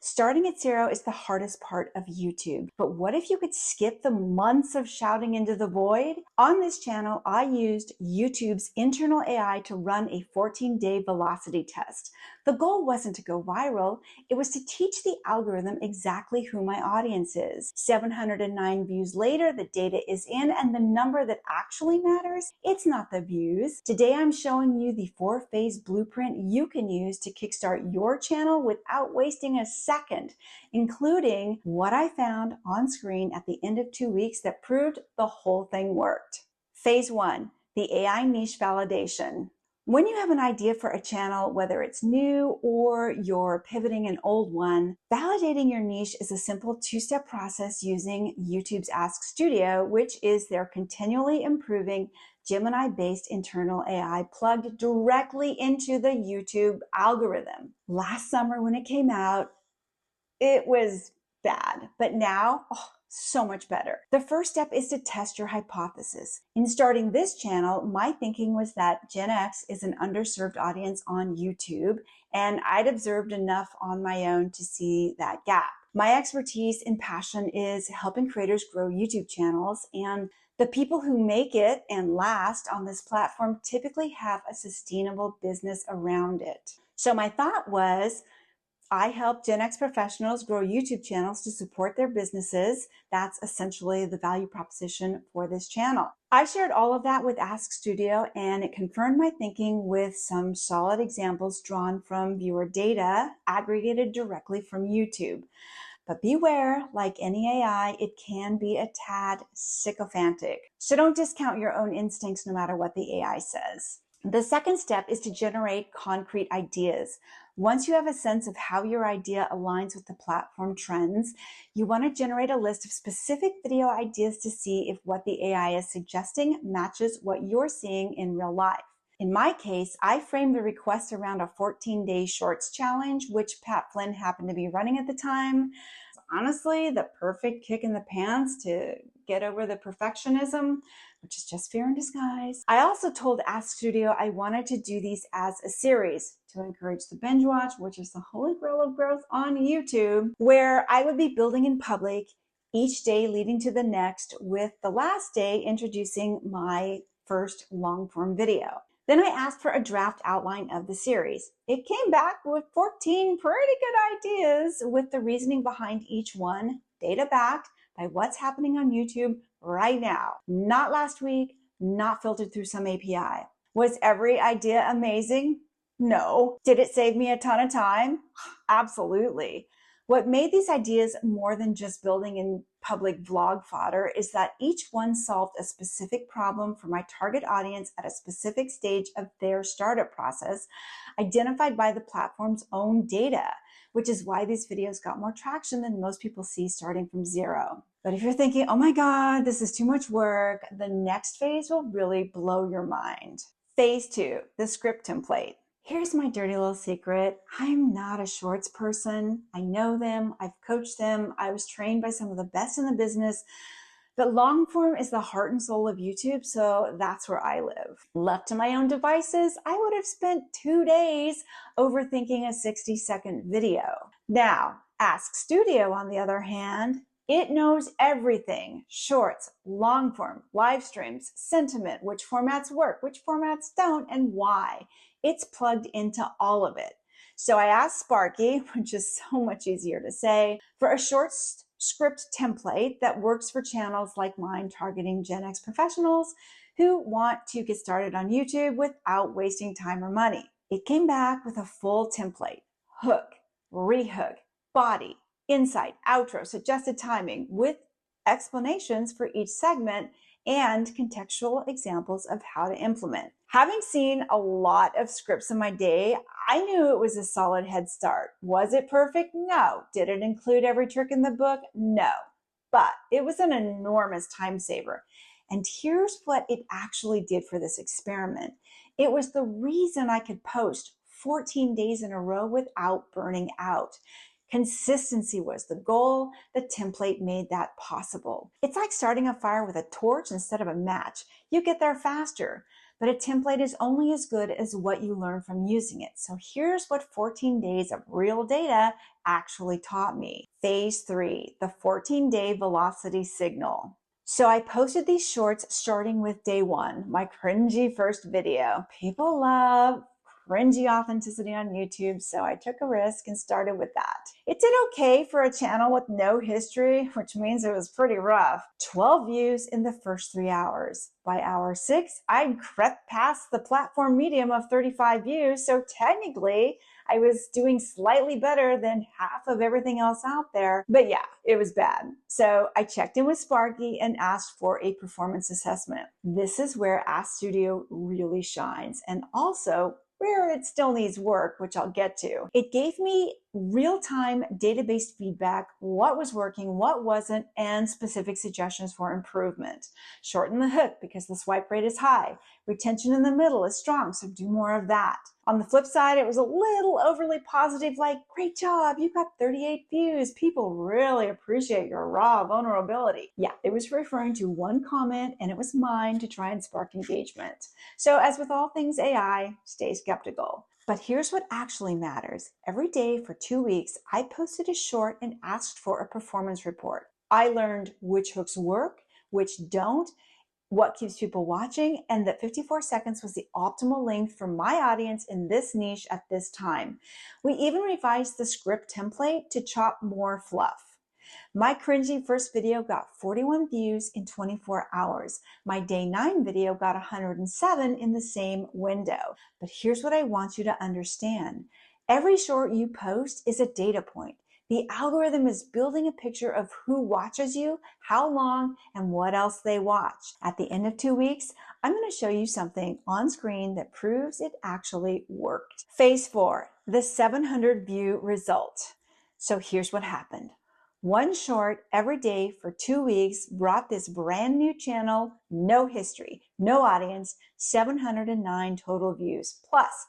Starting at zero is the hardest part of YouTube. But what if you could skip the months of shouting into the void? On this channel, I used YouTube's internal AI to run a 14-day velocity test. The goal wasn't to go viral, it was to teach the algorithm exactly who my audience is. 709 views later, the data is in, and the number that actually matters, it's not the views. Today, I'm showing you the 4-phase blueprint you can use to kickstart your channel without wasting a second, including what I found on screen at the end of 2 weeks that proved the whole thing worked. Phase 1, the AI niche validation. When you have an idea for a channel, whether it's new or you're pivoting an old one, validating your niche is a simple 2-step process using YouTube's Ask Studio, which is their continually improving Gemini-based internal AI plugged directly into the YouTube algorithm. Last summer when it came out, it was bad, but now, so much better. The first step is to test your hypothesis. In starting this channel, my thinking was that Gen X is an underserved audience on YouTube, and I'd observed enough on my own to see that gap. My expertise and passion is helping creators grow YouTube channels, and the people who make it and last on this platform typically have a sustainable business around it. So my thought was, I help Gen X professionals grow YouTube channels to support their businesses. That's essentially the value proposition for this channel. I shared all of that with Ask Studio, and it confirmed my thinking with some solid examples drawn from viewer data aggregated directly from YouTube. But beware, like any AI, it can be a tad sycophantic. So don't discount your own instincts no matter what the AI says. The second step is to generate concrete ideas. Once you have a sense of how your idea aligns with the platform trends, you want to generate a list of specific video ideas to see if what the AI is suggesting matches what you're seeing in real life. In my case, I framed the request around a 14-day shorts challenge, which Pat Flynn happened to be running at the time. Honestly, the perfect kick in the pants to get over the perfectionism, which is just fear in disguise. I also told Ask Studio I wanted to do these as a series to encourage the binge watch, which is the holy grail of growth on YouTube, where I would be building in public, each day leading to the next, with the last day introducing my first long-form video. Then I asked for a draft outline of the series. It came back with 14 pretty good ideas, with the reasoning behind each one, data backed by what's happening on YouTube right now. Not last week, not filtered through some API. Was every idea amazing? No. Did it save me a ton of time? Absolutely. What made these ideas more than just building in public vlog fodder is that each one solved a specific problem for my target audience at a specific stage of their startup process, identified by the platform's own data, which is why these videos got more traction than most people see starting from zero. But if you're thinking, oh my God, this is too much work, the next phase will really blow your mind. Phase 2, the script template. Here's my dirty little secret. I'm not a shorts person. I know them. I've coached them. I was trained by some of the best in the business. But long form is the heart and soul of YouTube, so that's where I live. Left to my own devices, I would have spent 2 days overthinking a 60-second video. Now, Ask Studio, on the other hand, it knows everything. Shorts, long form, live streams, sentiment, which formats work, which formats don't, and why. It's plugged into all of it. So I asked Sparky, which is so much easier to say, for a short script template that works for channels like mine targeting Gen X professionals who want to get started on YouTube without wasting time or money. It came back with a full template: hook, rehook, body, insight, outro, suggested timing, with explanations for each segment and contextual examples of how to implement. Having seen a lot of scripts in my day, I knew it was a solid head start. Was it perfect? No. Did it include every trick in the book? No. But it was an enormous time saver. And here's what it actually did for this experiment. It was the reason I could post 14 days in a row without burning out. Consistency was the goal. The template made that possible. It's like starting a fire with a torch instead of a match. You get there faster. but a template is only as good as what you learn from using it. So here's what 14 days of real data actually taught me. Phase 3, the 14-day velocity signal. So I posted these shorts starting with day 1, my cringy first video. People love cringy authenticity on YouTube, so I took a risk and started with that. It did okay for a channel with no history, which means it was pretty rough. 12 views in the first 3 hours. By hour 6, I'd crept past the platform medium of 35 views, so technically I was doing slightly better than half of everything else out there. But yeah, it was bad. So I checked in with Sparky and asked for a performance assessment. This is where Ask Studio really shines, and also where it still needs work, which I'll get to. It gave me real-time database feedback, what was working, what wasn't, and specific suggestions for improvement. Shorten the hook because the swipe rate is high. Retention in the middle is strong, so do more of that. On the flip side, it was a little overly positive, like, great job, you got 38 views. People really appreciate your raw vulnerability. Yeah, it was referring to one comment, and it was mine to try and spark engagement. So as with all things AI, stay skeptical. But here's what actually matters. Every day for 2 weeks, I posted a short and asked for a performance report. I learned which hooks work, which don't, what keeps people watching, and that 54 seconds was the optimal length for my audience in this niche at this time. We even revised the script template to chop more fluff. My cringy first video got 41 views in 24 hours. My day 9 video got 107 in the same window. But here's what I want you to understand. Every short you post is a data point. The algorithm is building a picture of who watches you, how long, and what else they watch. At the end of 2 weeks, I'm going to show you something on screen that proves it actually worked. Phase 4, the 700 view result. So here's what happened. One short every day for 2 weeks brought this brand new channel, no history, no audience, 709 total views. Plus,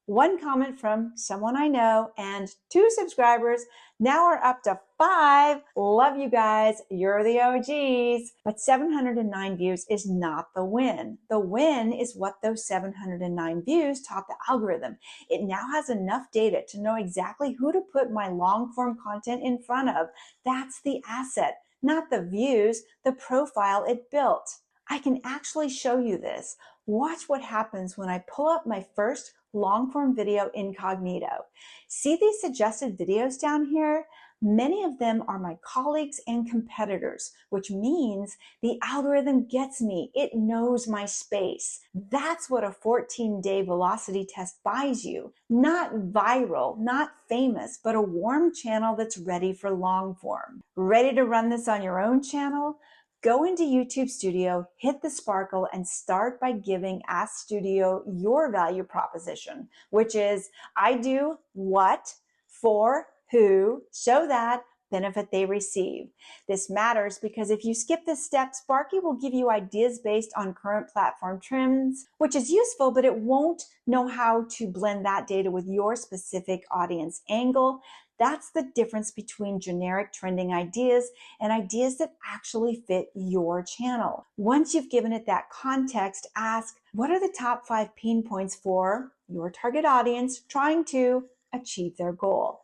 one comment from someone I know and 2 subscribers. Now we're up to 5. Love you guys. You're the OGs. But 709 views is not the win. The win is what those 709 views taught the algorithm. It now has enough data to know exactly who to put my long form content in front of. That's the asset, not the views, the profile it built. I can actually show you this. Watch what happens when I pull up my first long form video incognito. See these suggested videos down here? Many of them are my colleagues and competitors, which means the algorithm gets me. It knows my space. That's what a 14-day velocity test buys you. Not viral, not famous, but a warm channel that's ready for long form. Ready to run this on your own channel? Go into YouTube Studio, hit the sparkle, and start by giving Ask Studio your value proposition, which is I do what, for, who, so that, benefit they receive. This matters because if you skip this step, Sparky will give you ideas based on current platform trends, which is useful, but it won't know how to blend that data with your specific audience angle. That's the difference between generic trending ideas and ideas that actually fit your channel. Once you've given it that context, ask, what are the top 5 pain points for your target audience trying to achieve their goal?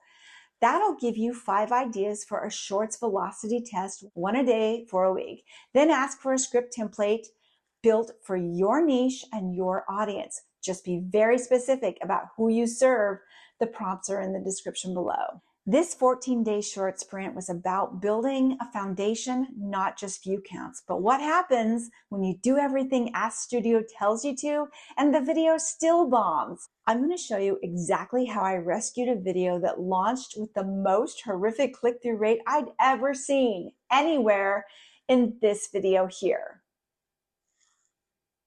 That'll give you 5 ideas for a shorts velocity test, 1 a day for a week. Then ask for a script template built for your niche and your audience. Just be very specific about who you serve. The prompts are in the description below. This 14-day short sprint was about building a foundation, not just view counts. But what happens when you do everything Ask Studio tells you to and the video still bombs? I'm going to show you exactly how I rescued a video that launched with the most horrific click-through rate I'd ever seen anywhere in this video here.